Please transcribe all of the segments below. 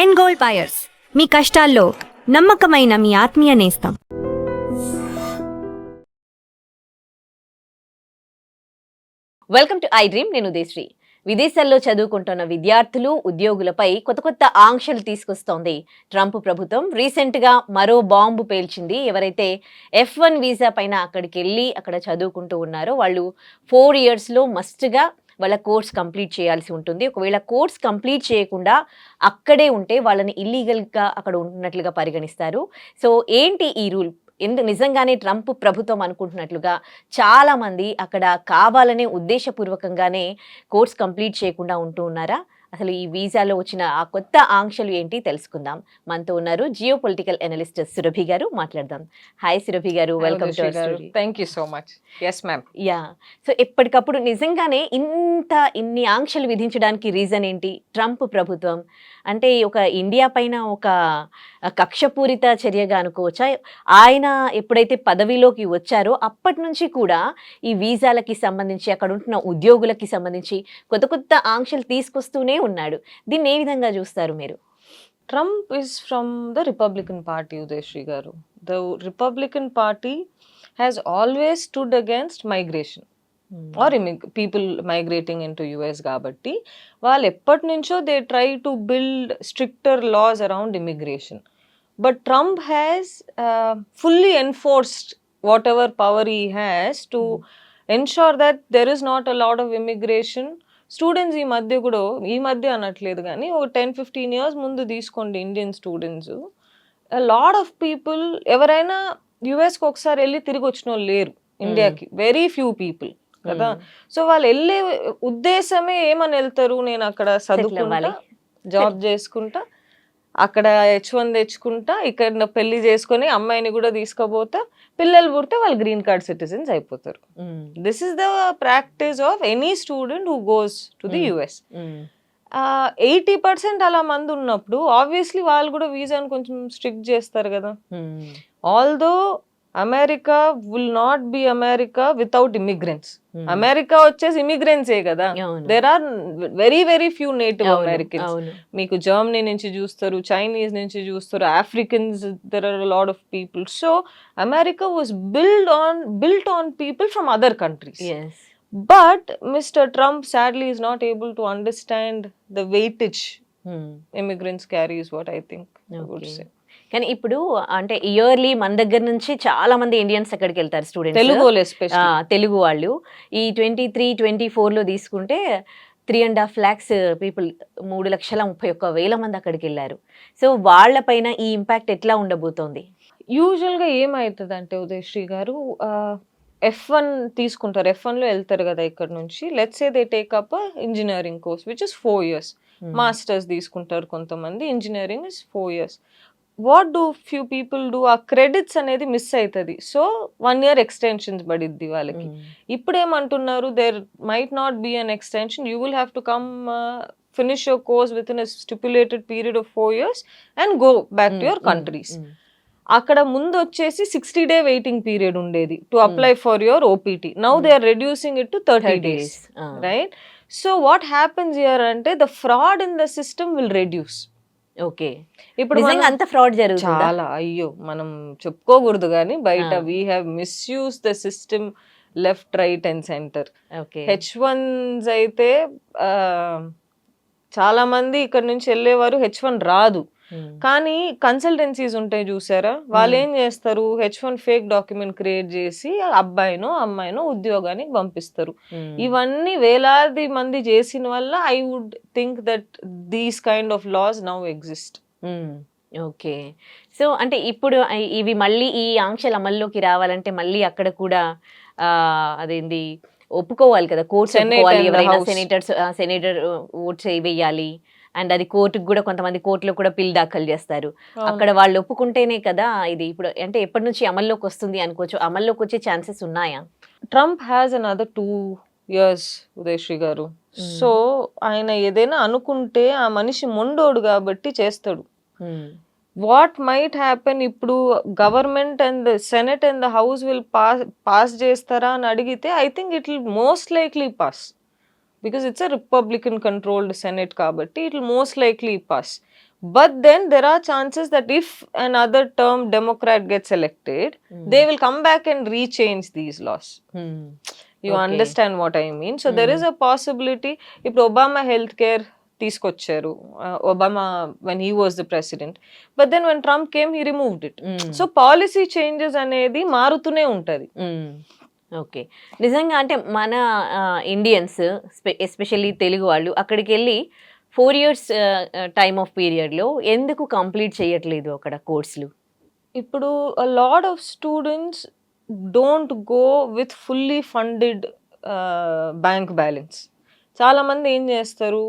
End gold buyers, మీ కష్టాల్లో నమ్మకమైన మీ ఆత్మీయ నేస్తం. Welcome to I dream. నేను ఉదయశ్రీ. విదేశాల్లో చదువుకుంటున్న విద్యార్థులు, ఉద్యోగులపై కొత్త కొత్త ఆంక్షలు తీసుకొస్తోంది ట్రంప్ ప్రభుత్వం. రీసెంట్గా మరో బాంబు పేల్చింది. ఎవరైతే F1 వీసా పైన అక్కడికి వెళ్ళి అక్కడ చదువుకుంటూ ఉన్నారో వాళ్ళు 4 ఇయర్స్లో మస్ట్గా వాళ్ళ కోర్స్ కంప్లీట్ చేయాల్సి ఉంటుంది. ఒకవేళ కోర్స్ కంప్లీట్ చేయకుండా అక్కడే ఉంటే వాళ్ళని ఇల్లీగల్గా అక్కడ ఉన్నట్లుగా పరిగణిస్తారు. సో ఏంటి ఈ రూల్? నిజంగానే ట్రంప్ ప్రభుత్వం అనుకుంటున్నట్లుగా చాలామంది అక్కడ కావాలనే ఉద్దేశపూర్వకంగానే కోర్స్ కంప్లీట్ చేయకుండా ఉంటూ ఉన్నారా? అసలు ఈ వీసాలో వచ్చిన ఆ కొత్త ఆంక్షలు ఏంటి తెలుసుకుందాం. మనతో ఉన్నారు జియో పొలిటికల్ అనలిస్ట్ సురభి గారు. మాట్లాడదాం. హాయ్ సురభి గారు, welcome to our studio. Thank you so much. Yes ma'am. Ya. So ఎప్పటికప్పుడు నిజంగానే ఇన్ని ఆంక్షలు విధించడానికి రీజన్ ఏంటి? ట్రంప్ ప్రభుత్వం అంటే ఒక ఇండియా పైన ఒక కక్షపూరిత చర్యగా అనుకోవచ్చా? ఆయన ఎప్పుడైతే పదవిలోకి వచ్చారో అప్పటి నుంచి కూడా ఈ వీసాలకి సంబంధించి అక్కడ ఉంటున్న ఉద్యోగులకి సంబంధించి కొత్త కొత్త ఆంక్షలు తీసుకొస్తూనే ఉన్నాడు. దీన్ని ఏ విధంగా చూస్తారు మీరు? Trump is from the Republican Party, Udeshri garu. The Republican Party has always stood against migration or people migrating into US కాబట్టి వాళ్ళు ఎప్పటి నుంచో they try to build stricter laws around immigration. But Trump has fully enforced whatever power he has to ensure that there is not a lot of immigration. Students ఈ మధ్య అనట్లేదు కానీ ఒక 10-15 years ముందు తీసుకోండి, Indian students lot of people ఎవరైనా యుఎస్కి ఒకసారి వెళ్ళి తిరిగి వచ్చిన వాళ్ళు లేరు ఇండియాకి. వెరీ ఫ్యూ పీపుల్ కదా. సో వాళ్ళు వెళ్ళే ఉద్దేశమే ఏమని వెళ్తారు, నేను అక్కడ చదువుకుంటా, జాబ్ చేసుకుంటా, అక్కడ H1 తెచ్చుకుంటా, ఇక్కడ పెళ్లి చేసుకొని అమ్మాయిని కూడా తీసుకోబోతా, పిల్లలు పుడితే వాళ్ళు గ్రీన్ కార్డ్ సిటిజన్స్ అయిపోతారు. This is the practice of any student who goes to the US. 80% అలా మంది ఉన్నప్పుడు ఆబ్వియస్లీ వాళ్ళు కూడా వీసాను కొంచెం స్ట్రిక్ట్ చేస్తారు కదా. Although America will not be America without immigrants. America వచ్చేసి ఇమిగ్రెంట్సే కదా. There are very few native Americans. మీకు జర్మనీ నుంచి చూస్తారు, చైనీస్ నుంచి చూస్తారు, Africans, there are lot of people. So America was built on people from other countries. But Mr. Trump sadly is not able to understand the weightage immigrants carry is what I think I would say. కానీ ఇప్పుడు అంటే yearly మన దగ్గర నుంచి చాలా మంది Indians అక్కడికి వెళ్తారు, స్టూడెంట్స్, తెలుగు వాళ్ళు. ఈ 23-24లో తీసుకుంటే 3.5 lakhs పీపుల్, 3,31,000 మంది అక్కడికి వెళ్ళారు. సో వాళ్ళపైన ఈ ఇంపాక్ట్ ఎట్లా ఉండబోతోంది? యూజువల్గా ఏమవుతుంది అంటే ఉదయశ్రీ గారు, F1 తీసుకుంటారు, F1లో వెళ్తారు కదా ఇక్కడ నుంచి. Let's say they take up engineering course which is 4 years. Masters తీసుకుంటారు కొంతమంది, engineering is 4 years. What do few people do, ఆ క్రెడిట్స్ అనేది మిస్ అవుతుంది. సో 1 year ఎక్స్టెన్షన్స్ పడిద్ది వాళ్ళకి. ఇప్పుడు ఏమంటున్నారు, there might not be an extension, you will have to come finish your course within a stipulated period of 4 years and go back to your countries. అక్కడ ముందు వచ్చేసి 60-day waiting period ఉండేది to apply for your OPT. Now they are reducing it to 30 days, right? So what happens here అంటే the fraud in the system will reduce. Okay, ఇప్పుడు అంత fraud జరుగుతుంది చాలా. అయ్యో, మనం చెప్పుకోకూడదు కానీ బయట we have misuse the system left, right and centre. H1s అయితే చాలా మంది ఇక్కడ నుంచి వెళ్ళేవారు, H1 రాదు. కానీ కన్సల్టెన్సీస్ ఉంటాయి చూసారా, వాళ్ళు ఏం చేస్తారు, H1 ఫేక్ డాక్యుమెంట్ క్రియేట్ చేసి అబ్బాయినో అమ్మాయినో ఉద్యోగానికి పంపిస్తారు. ఇవన్నీ వేలాది మంది చేసిన వల్ల I would think that these kind of laws now exist. Okay, so అంటే ఇప్పుడు ఇవి మళ్ళీ ఈ ఆంక్షలు అమల్లోకి రావాలంటే మళ్ళీ అక్కడ కూడా అదేంది ఒప్పుకోవాలి కదా, కోర్ట్స్ ఒప్పుకోవాలి, ఎవరైనా సెనేటర్ ఓట్స్ వేయాలి. అండ్ అది కోర్టుకు కూడా, కొంతమంది కోర్టులో కూడా పిల్ దాఖలు చేస్తారు. అక్కడ వాళ్ళు ఒప్పుకుంటేనే కదా ఇది. ఇప్పుడు అంటే ఎప్పటి నుంచి అమల్లోకి వస్తుంది అనుకోవచ్చు, అమల్లోకి వచ్చే ఛాన్సెస్ ఉన్నాయా? Trump has another 2 years Udayasri గారు. సో ఆయన ఏదైనా అనుకుంటే ఆ మనిషి మొండోడు కాబట్టి చేస్తాడు. వాట్ మైట్ హ్యాపెన్, ఇప్పుడు government and senate and the house will pass చేస్తారా అని అడిగితే I think it will most likely pass. because it's a Republican controlled Senate kabatti it will most likely pass. But then there are chances that if another term Democrat gets elected, they will come back and rechange these laws. You Okay. understand what I mean? So there is a possibility. ఇప్పుడు Obama health care తీసుకొచ్చారు, Obama when he was the president, but then when Trump came he removed it. So policy changes అనేది మారుతూనే ఉంటది. Okay, నిజంగా అంటే మన Indians especially Telugu వాళ్ళు అక్కడికి వెళ్ళి 4 years టైమ్ ఆఫ్ పీరియడ్లో ఎందుకు కంప్లీట్ చేయట్లేదు అక్కడ కోర్సులు? ఇప్పుడు a lot of students don't go with fully funded bank balance. చాలా మంది ఏం చేస్తారు,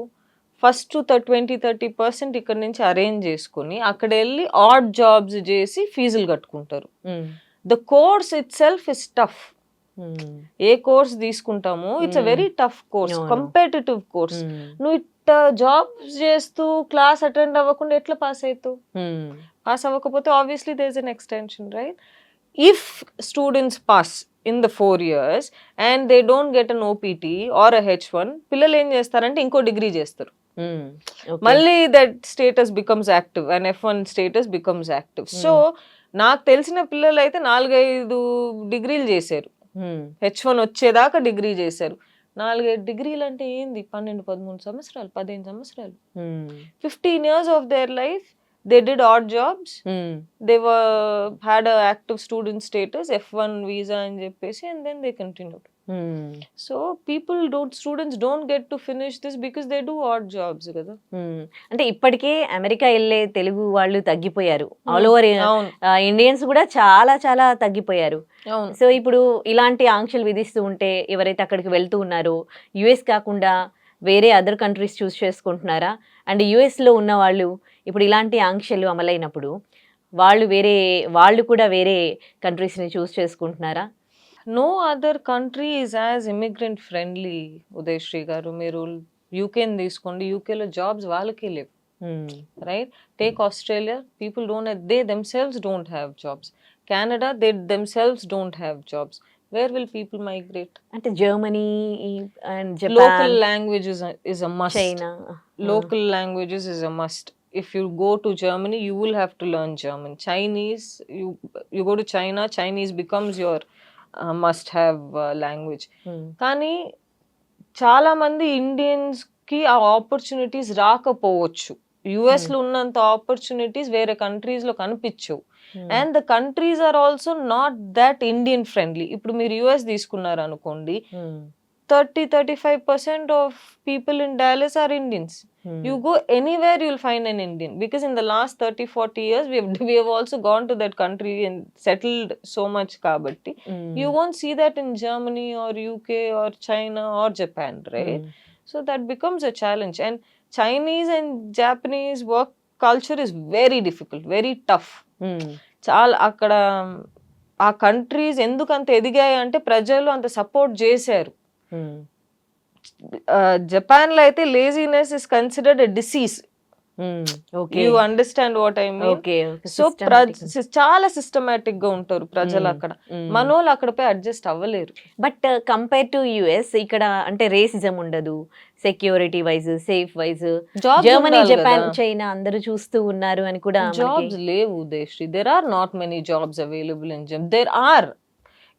ఫస్ట్ 20-30% ఇక్కడ నుంచి అరేంజ్ చేసుకుని అక్కడ వెళ్ళి ఆడ్ జాబ్స్ చేసి ఫీజులు కట్టుకుంటారు. The course itself is tough. ఏ కోర్స్ తీసుకుంటాము, it's a very tough course, competitive course. నువ్వు జాబ్స్ చేస్తూ క్లాస్ అటెండ్ అవ్వకుండా ఎట్లా పాస్ అవుతావు? పాస్ అవ్వకపోతే obviously there is an extension, right? If students pass in the 4 years and they don't get an OPT or a H1, పిల్లలు ఏం చేస్తారంటే ఇంకో డిగ్రీ చేస్తారు. మళ్ళీ that status becomes active and F1 status becomes active. So నాకు తెలిసిన పిల్లలు అయితే 4-5 డిగ్రీలు చేశారు, H1 వచ్చేదాకా డిగ్రీ చేశారు. 4-5 డిగ్రీలు అంటే ఏంది, 12-13 సంవత్సరాలు, 15 సంవత్సరాలు, 15 years of their life they did odd jobs. They had a active student status, F1 visa అని చెప్పేసి, and then they continued. So students don't get to finish this because they do odd jobs కదా. అంటే ఇప్పటికే America వెళ్ళే తెలుగు వాళ్ళు తగ్గిపోయారు, all over Indians కూడా చాలా చాలా తగ్గిపోయారు. సో ఇప్పుడు ఇలాంటి ఆంక్షలు విధిస్తూ ఉంటే ఎవరైతే అక్కడికి వెళ్తూ ఉన్నారో యుఎస్ కాకుండా వేరే అదర్ కంట్రీస్ చూస్ చేసుకుంటున్నారా? అండ్ యుఎస్లో ఉన్న వాళ్ళు ఇప్పుడు ఇలాంటి ఆంక్షలు అమలైనప్పుడు వాళ్ళు కూడా వేరే కంట్రీస్ని చూస్ చేసుకుంటున్నారా? No other country is as immigrant friendly. Udayashri గారు, మీరు యూకేని తీసుకోండి, యూకేలో జాబ్స్ వాళ్ళకే లేవు, right? Take Australia, people they themselves don't have jobs. Canada, they themselves don't have jobs. Where will people migrate? అంటే Germany and Japan, local languages is a must. China, local languages is a must. If you go to Germany, you will have to learn German. Chinese, you go to China, Chinese becomes your must have language. కానీ చాలా మంది Indians కి ఆ opportunities రాకపోవచ్చు. US లో ఉన్నంత opportunities వేరే countries లో కనిపించవు. And the countries are also not that Indian friendly. ఇప్పుడు మీరు యుఎస్ తీసుకున్నారు అనుకోండి, 30-35% of people in Dallas are Indians. You go anywhere, you'll find an Indian, because in the last 30-40 years we have also gone to that country and settled so much kabatti. You won't see that in Germany or UK or China or Japan, right? So that becomes a challenge. And Chinese and Japanese work culture is very difficult, very tough. చాలా అక్కడ ఆ countries ఎందుకు అంత ఎదిగాయి అంటే ప్రజలు అంత support చేశారు. Japan లో అయితే laziness is considered a disease. You understand what I mean? So చాలా సిస్టమాటిక్ గా ఉంటారు ప్రజలు అక్కడ. మనోళ్ళు అక్కడ పోయి అడ్జస్ట్ అవ్వలేరు. బట్ కంపేర్ టు యుఎస్ ఇక్కడ అంటే రేసిజం ఉండదు, security wise, safe wise. Germany, Japan, China అందరూ చూస్తూ ఉన్నారు అని కూడా. జాబ్స్ లేవు దేశ్రీ. There are not many jobs available in Germany. There are.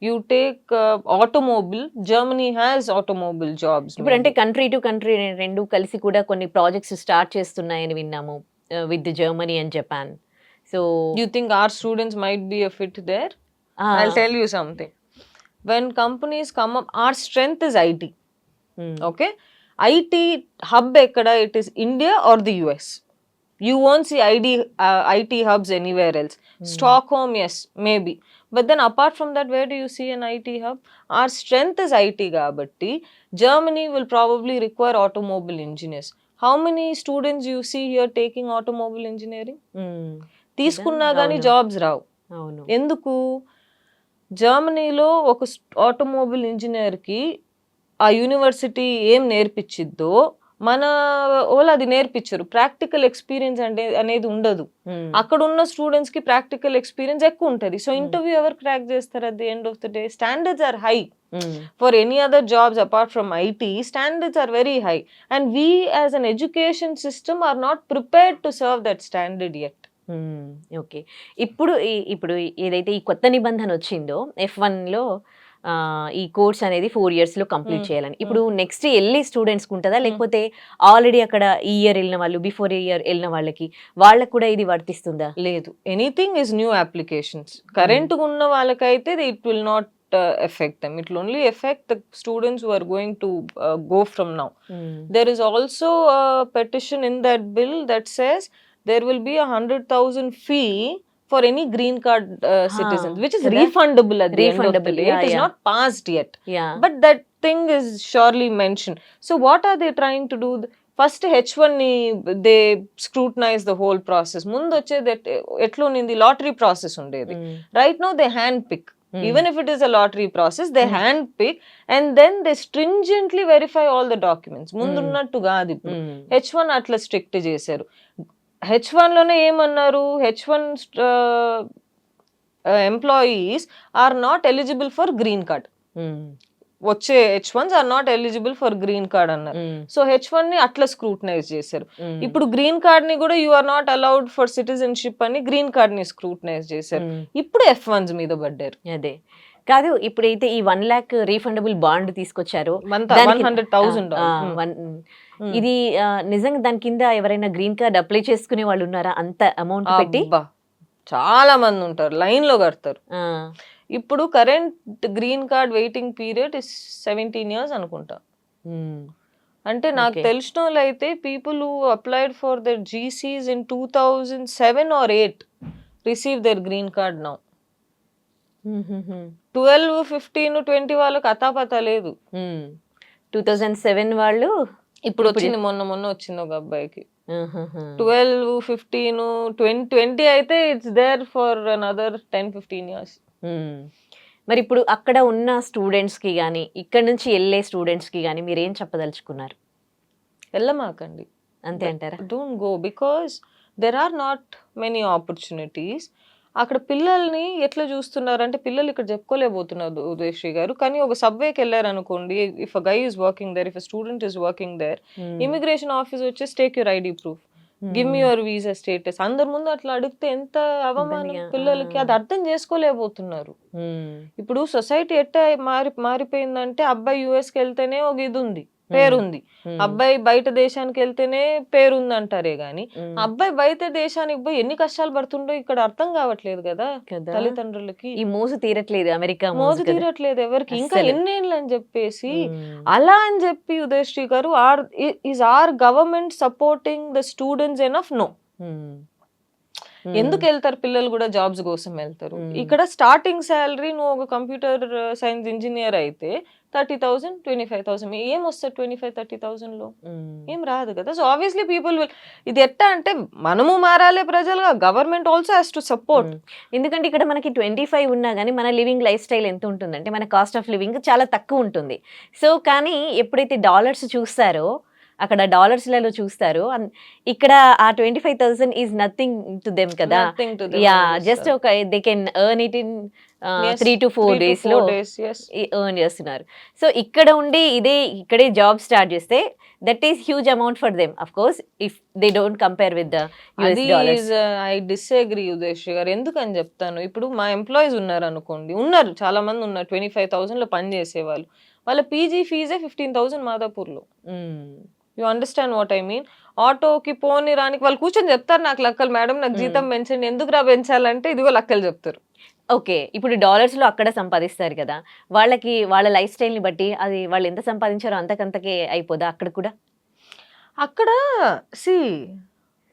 You take automobile, Germany has automobile jobs. ఇప్పుడు అంటే కంట్రీ టు కంట్రీ రెండు కలిసి కూడా కొన్ని ప్రాజెక్ట్స్ స్టార్ట్ చేస్తున్నాయని విన్నాము with Germany and Japan. So you think our students might be a fit there? I'll tell you something. When companies come up, our strength is IT. Okay? IT hub ekkada, it is India or the US. You won't see IT hubs anywhere else. Stockholm, yes, maybe. But then apart from that, where do you see an IT hub? Our strength is IT kabatti. Germany will probably require automobile engineers. How many students you see here taking automobile engineering? తీసుకున్నా కానీ jobs రావు. ఎందుకు? జర్మనీలో ఒక automobile ఇంజనీర్కి ఆ university ఏం నేర్పించిద్దో మన వాళ్ళు అది నేర్పించరు. ప్రాక్టికల్ ఎక్స్పీరియన్స్ అనేది ఉండదు. అక్కడ ఉన్న స్టూడెంట్స్ కి ప్రాక్టికల్ ఎక్స్పీరియన్స్ ఎక్కువ ఉంటది. సో ఇంటర్వ్యూ ఎవరు క్రాక్ చేస్తారు? At the end of the day standards are high. For any other jobs apart from IT, standards are very high and we as an education system are not prepared to serve that standard yet. Okay. ఇప్పుడు ఏదైతే ఈ కొత్త నిబంధన వచ్చిందో F1 లో ఈ course అనేది 4 years లో కంప్లీట్ చేయాలని, ఇప్పుడు నెక్స్ట్ వెళ్ళి స్టూడెంట్స్ ఉంటుందా, లేకపోతే ఆల్రెడీ అక్కడ ఈ ఇయర్ వెళ్ళిన వాళ్ళు, బిఫోర్ ఇయర్ వెళ్ళిన వాళ్ళకి కూడా ఇది వర్తిస్తుందా? లేదు, anything is new applications. Current ఉన్న వాళ్ళకైతే it will not affect them. It will only affect the students who are going to go from now. There is also a petition in that bill that says there will be 100,000 fee for any green card citizens, which is refundable at the end of the day. It is not passed yet, but that thing is surely mentioned. So what are they trying to do? First H1 ni they scrutinize the whole process. Mundu vachedi etlo nindi lottery process undedi. Right now they hand pick. Even if it is a lottery process, they hand pick and then they stringently verify all the documents. Mundunnattu gaadu ippudu H1 atla strict చేశారు. H1 లోనే ఏమన్నారు? H1 employees are not eligible for green card. వచ్చే H1s are not eligible for green card అన్నారు. So H1 ని అట్లా scrutinise చేశారు. ఇప్పుడు green card ని కూడా you are not allowed for citizenship అని గ్రీన్ కార్డ్ ని స్క్రూటనైజ్ చేశారు. ఇప్పుడు F1s మీద పడ్డారు. అదే కాదు, ఇప్పుడైతే ఈ 1 lakh రీఫండబుల్ బాండ్ తీసుకొచ్చారు, 100,000. ఇది నిజంగా దాని కింద ఎవరైనా గ్రీన్ కార్డ్ అప్లై చేసుకునే వాళ్ళు ఉన్నారా? అంత అమౌంట్ పెట్టి చాలా మంది ఉంటారు, లైన్ లో కడతారు. ఇప్పుడు current green card waiting period is 17 years అనుకుంటా. అంటే నాకు తెలిసిన వాళ్ళు అయితే people who applied for their GCs in 2007 or 8 receive their green card now. 12, 15, 20 వాళ్ళకి అతాపతా లేదు. 2007 వాళ్ళు ఇప్పుడు వచ్చింది, మొన్న వచ్చింది ఒక అబ్బాయికి. 12, 15, 20 అయితే it's there for another 10-15 years. మరి ఇప్పుడు అక్కడ ఉన్న స్టూడెంట్స్ కి గానీ, ఇక్కడ నుంచి వెళ్ళే స్టూడెంట్స్ కి గానీ మీరు ఏం చెప్పదలుచుకున్నారు? వెళ్ళమాకండి, అంతే అంటారా? Don't go because there are not many opportunities. అక్కడ పిల్లల్ని ఎట్లా చూస్తున్నారు అంటే, పిల్లలు ఇక్కడ చెప్పుకోలేకపోతున్నారు ఉదయశ్రీ గారు. కానీ ఒక సబ్వేకి వెళ్ళారు అనుకోండి, if a guy is working there, if a student is working there, immigration office వచ్చేసి take your ID proof, give me your visa status. అందరి ముందు అట్లా అడిగితే ఎంత అవమానం పిల్లలకి, అది అర్థం చేసుకోలేకపోతున్నారు. ఇప్పుడు సొసైటీ ఎట్లా మారిపోయిందంటే, అబ్బాయి యుఎస్కి వెళ్తేనే ఒక ఇది ఉంది, పేరుంది, అబ్బాయి బయట దేశానికి వెళ్తేనే పేరుంది అంటారే గాని, అబ్బాయి బయట దేశానికి పోయి ఎన్ని కష్టాలు పడుతుండో ఇక్కడ అర్థం కావట్లేదు కదా తల్లిదండ్రులకి. ఈ మోసు తీరట్లేదు, అమెరికా మోసు తీరట్లేదు ఎవరికి, ఇంకా ఎన్నేళ్ళు అని చెప్పేసి. అలా అని చెప్పి ఉదయశ్రీ గారు, is our government supporting the students enough? No. ఎందుకు వెళ్తారు పిల్లలు కూడా? జాబ్స్ కోసం వెళ్తారు. ఇక్కడ స్టార్టింగ్ శాలరీ నువ్వు ఒక కంప్యూటర్ సైన్స్ ఇంజనీర్ అయితే 30,000, 25,000 ఏం వస్తుంది 25-30,000 లో? ఏం రాదు కదా. సో ఆబ్వియస్లీ పీపుల్ విల్, ఇది ఎట్టా అంటే మనము మారాలి ప్రజలుగా, government also has to support. ఎందుకంటే ఇక్కడ మనకి 25 ఉన్నా కానీ మన లివింగ్ లైఫ్ స్టైల్ ఎంత ఉంటుందంటే, మన కాస్ట్ ఆఫ్ లివింగ్ చాలా తక్కువ ఉంటుంది. సో కానీ ఎప్పుడైతే డాలర్స్ చూస్తారో, అక్కడ డాలర్స్లలో చూస్తారు, ఇక్కడ ఆ 25,000 ఈజ్ నథింగ్ టు దెమ్ కదా. యా, జస్ట్ ఒక they can earn it in 3 to 4 days లో ఎర్న్ చేస్తున్నారు. సో ఇక్కడ ఉండి ఇక్కడే జాబ్ స్టార్ట్ చేస్తే that is huge amount for them, of course, if they don't compare with the US dollars. I disagree Udayasri గారు. ఎందుకని చెప్తాను, ఇప్పుడు మా ఎంప్లాయీస్ ఉన్నారు అనుకోండి, ఉన్నారు చాలా మంది ఉన్నారు 25,000 లో పని చేసేవాళ్ళు. వాళ్ళ పీజీ ఫీజే 15,000 మాదాపూర్లో. You understand what I mean? ఆటోకి పోని రానికి వాళ్ళు కూర్చొని చెప్తారు నాకు లెక్కలు, మేడం నాకు జీతం పెంచండి. ఎందుకు పెంచాలంటే ఇదిగో లెక్కలు చెప్తారు. ఓకే, ఇప్పుడు డాలర్స్ లో అక్కడ సంపాదిస్తారు కదా, వాళ్ళకి వాళ్ళ లైఫ్ స్టైల్ ని బట్టి అది వాళ్ళు ఎంత సంపాదించారో అంతకంతకే అయిపోదా అక్కడ కూడా? అక్కడ C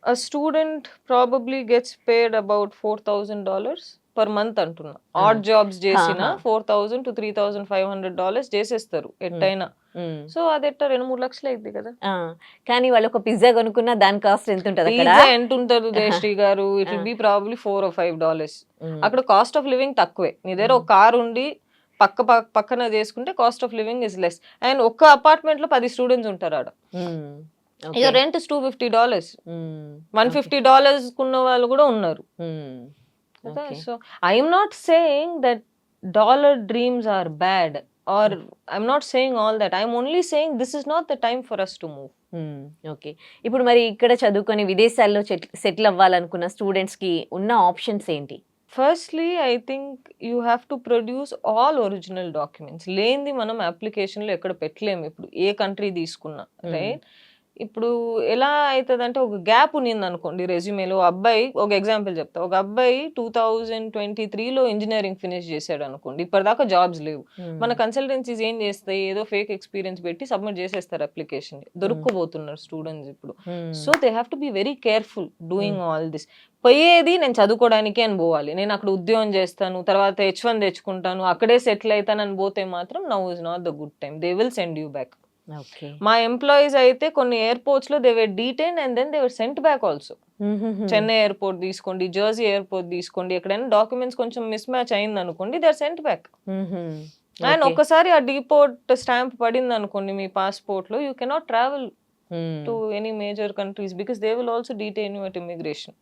a student probably gets paid about $4,000 per month అంటున్నా. ఆడ్ జాబ్స్ చేసిన $4,000 to $3,500 చేసేస్తారు ఎట్టయినా. సో అది ఎట్ట 2-3 లక్షలు అయింది కదా. కానీ వాళ్ళు ఒక పిజ్జా కొనుక్కున్నా దాని కాస్ట్ ఎంత ఉంటుంది? పిజ్జా ఎంత ఉంటుంది జయశ్రీ గారు? It will be probably $4 or $5. అక్కడ కాస్ట్ ఆఫ్ లివింగ్ తక్కువే. నీ దగ్గర ఒక కార్ ఉండి పక్కన చేసుకుంటే cost of living is less. And ఒక్క అపార్ట్మెంట్ లో 10 స్టూడెంట్స్ ఉంటారు ఆడ. ఇక రెంట్ ఇస్ $250, $150 ఉన్న వాళ్ళు కూడా ఉన్నారు. So I'm not saying that dollar dreams are bad or I'm not saying all that. I'm only saying this is not the time for us to move. Okay. ఇప్పుడు మరి ఇక్కడ చదువుకొని విదేశాల్లో సెటిల్ అవ్వాలనుకున్న స్టూడెంట్స్ కి ఉన్న ఆప్షన్స్ ఏంటి? Firstly I think you have to produce all original documents. లేనిది మనం అప్లికేషన్లో ఎక్కడ పెట్టలేము ఇప్పుడు ఏ కంట్రీ తీసుకున్నా, రైట్? ఇప్పుడు ఎలా అవుతుంది అంటే ఒక గ్యాప్ ఉన్నింది అనుకోండి రెజ్యూమేలో. అబ్బాయి ఒక ఎగ్జాంపుల్ చెప్తా, ఒక అబ్బాయి 2023లో ఇంజనీరింగ్ ఫినిష్ చేశాడు అనుకోండి, ఇప్పటిదాకా జాబ్స్ లేవు. మన కన్సల్టెన్సీస్ ఏం చేస్తాయి, ఏదో ఫేక్ ఎక్స్పీరియన్స్ పెట్టి సబ్మిట్ చేసేస్తారు అప్లికేషన్. దొరుక్కుపోతున్నారు స్టూడెంట్స్ ఇప్పుడు. So they have to be very careful doing all this. పోయేది నేను చదువుకోవడానికి అని పోవాలి, నేను అక్కడ ఉద్యోగం చేస్తాను, తర్వాత H1 తెచ్చుకుంటాను, అక్కడే సెటిల్ అవుతానని పోతే మాత్రం now is not the good time. They will send you back. మా ఎంప్లాయీస్ అయితే కొన్ని ఎయిర్పోర్ట్స్ లో they were detain and then they were sent back also. Chennai airport తీసుకోండి, జెర్సీ ఎయిర్పోర్ట్ తీసుకోండి, ఎక్కడైనా డాక్యుమెంట్స్ కొంచెం మిస్ మ్యాచ్ అయింది అనుకోండి, they are sent back. And ఒక్కసారి ఆ డీపోర్ట్ స్టాంప్ పడింది అనుకోండి మీ పాస్పోర్ట్ లో, you cannot travel to any major countries because they will also detain you at immigration.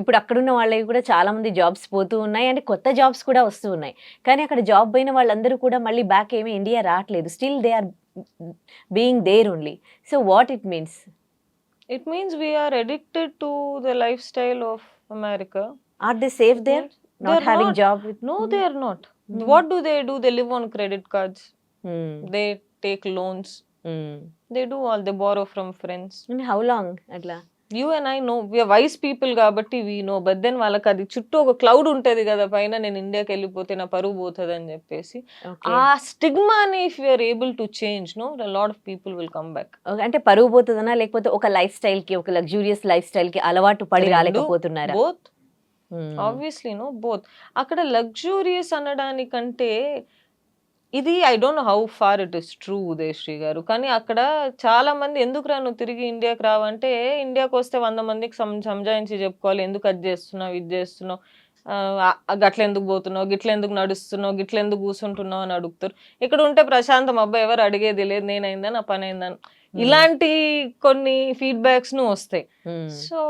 ఇప్పుడు అక్కడున్న వాళ్ళకి కూడా చాలా మంది జాబ్స్ పోతూ ఉన్నాయి అండ్ కొత్త జాబ్స్ కూడా వస్తూ ఉన్నాయి. కానీ అక్కడ జాబ్ పోయిన వాళ్ళందరూ కూడా మళ్ళీ బ్యాక్ ఏమీ ఇండియా రావట్లేదు. Still they are being there only. So what it means? It means we are addicted to the lifestyle of America. Are they safe there? Not having job? No, they are not. What do? They live on credit cards. They take loans. They do all, they borrow from friends. And how long atla? You and I know, we are wise people కాబట్టి we know, but then వాళ్ళకి అది చుట్టూ ఒక cloud ఉంటది కదా పైన, నేను ఇండియాకి వెళ్ళిపోతే నా పరువు పోతుంది అని చెప్పేసి. ఆ స్టిగ్మాని if you are able to change, no, a lot of people will come back. అంటే పరువు పోతుందనా లేకపోతే ఒక లైఫ్ స్టైల్ కి, ఒక లగ్జూరియస్ లైఫ్ స్టైల్ కి అలవాటు పడి రాలేకపోతున్నారా? Both, obviously no, both. అక్కడ లగ్జూరియస్ అనడానికంటే ఇది I don't know how far it is true Udayasri గారు, కానీ అక్కడ చాలా మంది ఎందుకు రాను తిరిగి ఇండియాకి రావంటే, ఇండియాకి వస్తే 100 మందికి సంజాయించి చెప్పుకోవాలి, ఎందుకు అది చేస్తున్నావు, ఇది చేస్తున్నావు, గట్ల ఎందుకు పోతున్నావు, గిట్ల ఎందుకు నడుస్తున్నావు, గిట్ల ఎందుకు కూర్చుంటున్నావు అని అడుగుతారు. ఇక్కడ ఉంటే ప్రశాంతం, అబ్బాయి ఎవరు అడిగేది లేదు, నేనైందా నా పని అయిందని, ఇలాంటి కొన్ని ఫీడ్బ్యాక్స్ ను వస్తాయి. So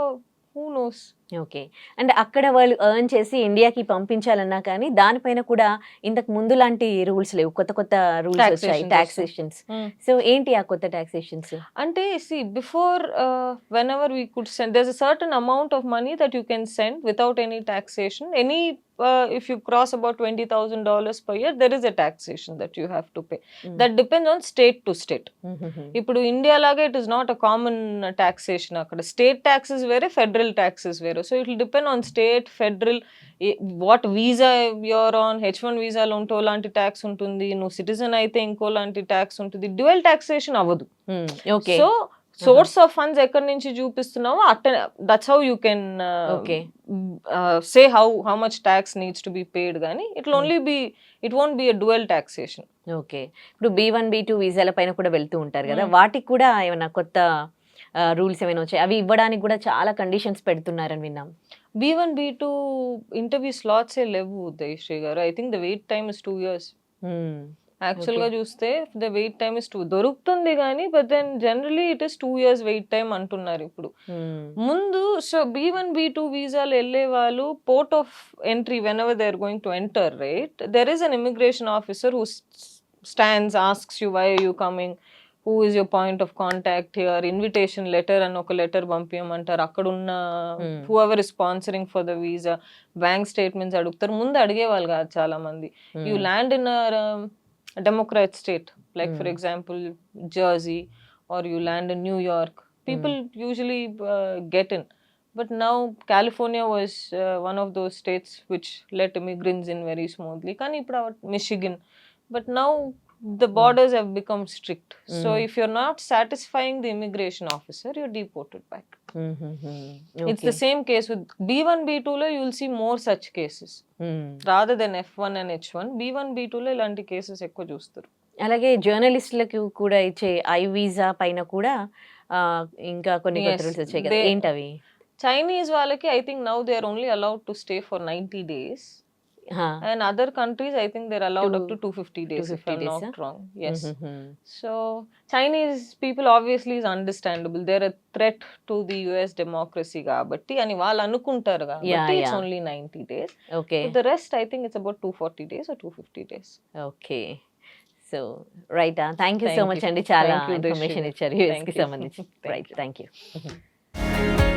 who knows. Okay. And అక్కడ వాళ్ళు ఎర్న్ చేసి ఇండియాకి పంపించాలన్నా కానీ దానిపైన కూడా ఇంతకు ముందు లాంటి రూల్స్ లేవు, కొత్త కొత్త రూల్స్ వచ్చాయి, టాక్సేషన్స్. సో ఏంటి ఆ కొత్త టాక్సేషన్స్ అంటే? see, before whenever we could send, there's a certain amount of money that you can send without any taxation. If you cross about $20,000 per year, there is a taxation that you have to pay. That depends on state to state. ఇప్పుడు India లాగా it is not a common taxation. అక్కడ state taxes వేరే, federal taxes వేరే. So it will depend on state, federal, what visa you're on. H1 వీసాలో ఉంటే లాంటి tax ఉంటుంది, నువ్వు citizen అయితే ఇంకో లాంటి ట్యాక్స్ ఉంటుంది. డ్యూయల్ టాక్సేషన్ అవ్వదు. సో సోర్స్ ఆఫ్ ఫండ్స్ ఎక్కడి నుంచి చూపిస్తున్నావో అట్ట, that's how you can say how much tax needs to be paid. కానీ it only be, it won't be a dual taxation. Okay. ఇప్పుడు B1, B2 వీసాల పైన కూడా వెళ్తూ ఉంటారు కదా, వాటికి కూడా ఏమైనా కొత్త రూల్స్ ఏమైనా వచ్చాయి? అవి ఇవ్వడానికి కూడా చాలా కండిషన్స్ పెడుతున్నారని విన్నాం. B1, B2 ఇంటర్వ్యూ స్లాట్స్ ఏ లేవు ఉదయశ్రీ గారు. I think the wait time is 2 years. Actual గా చూస్తే ద వెయిట్ టైమ్ ఇస్ 2 దొరుకుతుంది కానీ, but then generally it is 2 years wait time అంటున్నారు ఇప్పుడు. ముందు సో B1, B2 వీసాలు వెళ్ళే వాళ్ళు port of entry whenever they are going to enter, right, there is an immigration officer who stands, asks you why are you coming, who is your point of contact here, invitation letter అని ఒక letter పంపించమంటారు. అక్కడ ఉన్న whoever is sponsoring for the visa, bank statements అడుగుతారు. ముందు అడిగేవాళ్ళు కాదు చాలా మంది. You land in a democrat state, like for example Jersey, or you land in New York, people usually get in. But now California was one of those states which let immigrants in very smoothly. కానీ ఇప్పుడు Michigan, but now the borders have become strict. So if you're not satisfying the immigration officer, you're deported back. It's the same case with B1, B2 lo you'll see more such cases. Rather than F1 and H1, B1, B2 లో ఇలాంటి cases ఎక్కువ చూస్తారు. అలాగే జర్నలిస్టులకు కూడా ఇచ్చే I visa పైన కూడా ఇంకా కొన్ని రూల్స్ వచ్చాయి కదా, ఏంటవి? చైనీస్ వాళ్ళకి I think now they are only allowed to stay for 90 days. And other countries, I think they're allowed up to Two- 250 days, if 250 I'm days, not wrong. Yes. Mhm. So Chinese people obviously is understandable. They're a threat to the US democracy కాబట్టి అని వాళ్ళు అనుకుంటారు కాబట్టి it's yeah. only 90 days. Okay But the rest, I think it's about 240 days or 250 days. Okay so right thank you so Thank much you. అండి చాలా Thank you, information Deshri. ఇచ్చారు US Thank కి you. సంబంధించి Thank right you. Thank you